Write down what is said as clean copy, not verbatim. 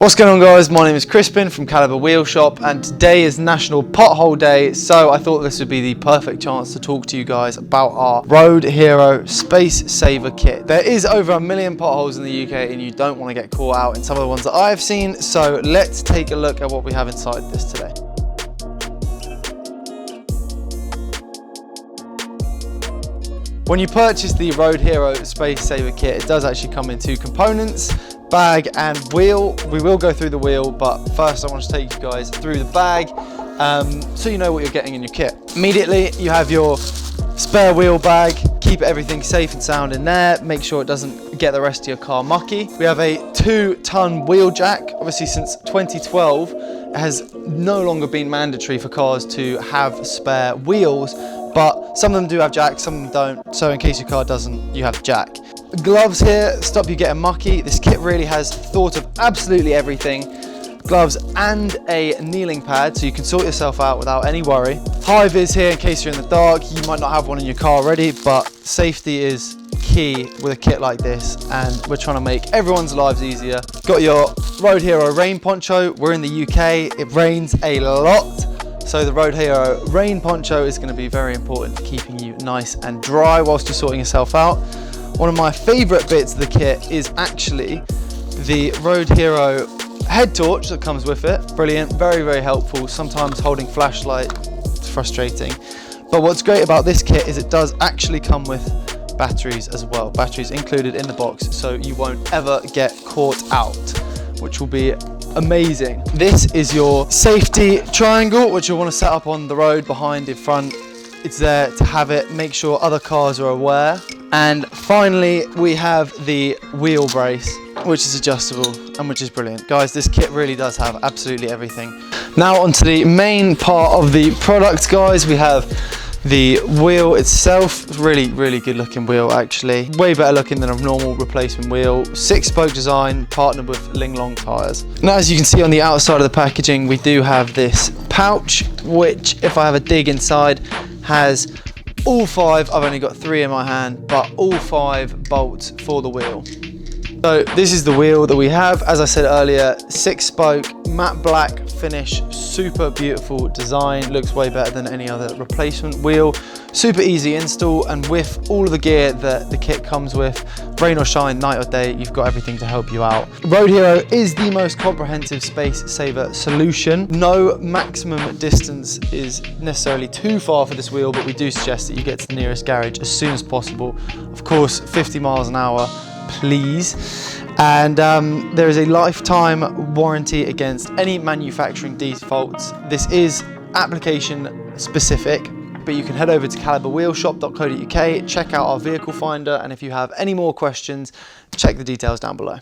What's going on, guys? My name is Crispin from Calibre Wheel Shop, and today is National Pothole Day, so I thought this would be the perfect chance to talk to you guys about our Road Hero Space Saver Kit. There is over 1 million potholes in the UK and you don't want to get caught out in some of the ones that I've seen, so let's take a look at what we have inside this today. When you purchase the Road Hero Space Saver Kit, it does actually come in two components: bag and wheel. We will go through the wheel, but first I want to take you guys through the bag so you know what you're getting in your kit. Immediately you have your spare wheel bag. Keep everything safe and sound in there. Make sure it doesn't get the rest of your car mucky. We have a 2-ton wheel jack. Obviously since 2012 it has no longer been mandatory for cars to have spare wheels, but some of them do have jacks, some of them don't. So in case your car doesn't, you have the jack. Gloves here, stop you getting mucky. This kit really has thought of absolutely everything. Gloves and a kneeling pad so you can sort yourself out without any worry. High vis here in case you're in the dark. You might not have one in your car already, but safety is key with a kit like this, and we're trying to make everyone's lives easier. Got your Road Hero rain poncho. We're in the UK, it rains a lot. So the Road Hero rain poncho is going to be very important for keeping you nice and dry whilst you're sorting yourself out. One of my favourite bits of the kit is actually the Road Hero head torch that comes with it. Brilliant, very, very helpful. Sometimes holding flashlight, it's frustrating. But what's great about this kit is it does actually come with batteries as well. Batteries included in the box, so you won't ever get caught out, which will be amazing. This is your safety triangle, which you'll want to set up on the road, behind, in front. It's there to have it, make sure other cars are aware. And finally, we have the wheel brace, which is adjustable and which is brilliant. Guys, this kit really does have absolutely everything. Now onto the main part of the product, guys. We have the wheel itself. Really, really good looking wheel, actually. Way better looking than a normal replacement wheel. 6-spoke design, partnered with Linglong tyres. Now, as you can see on the outside of the packaging, we do have this pouch, which, if I have a dig inside, has all 5, I've only got 3 in my hand, but all 5 bolts for the wheel. So this is the wheel that we have. As I said earlier, 6-spoke, matte black finish, super beautiful design. Looks way better than any other replacement wheel. Super easy install, and with all of the gear that the kit comes with, rain or shine, night or day, you've got everything to help you out. Road Hero is the most comprehensive space saver solution. No maximum distance is necessarily too far for this wheel, but we do suggest that you get to the nearest garage as soon as possible. Of course, 50 miles an hour, please. And there is a lifetime warranty against any manufacturing defaults. This is application specific, but you can head over to calibreWheelShop.co.uk, check out our vehicle finder, and if you have any more questions, check the details down below.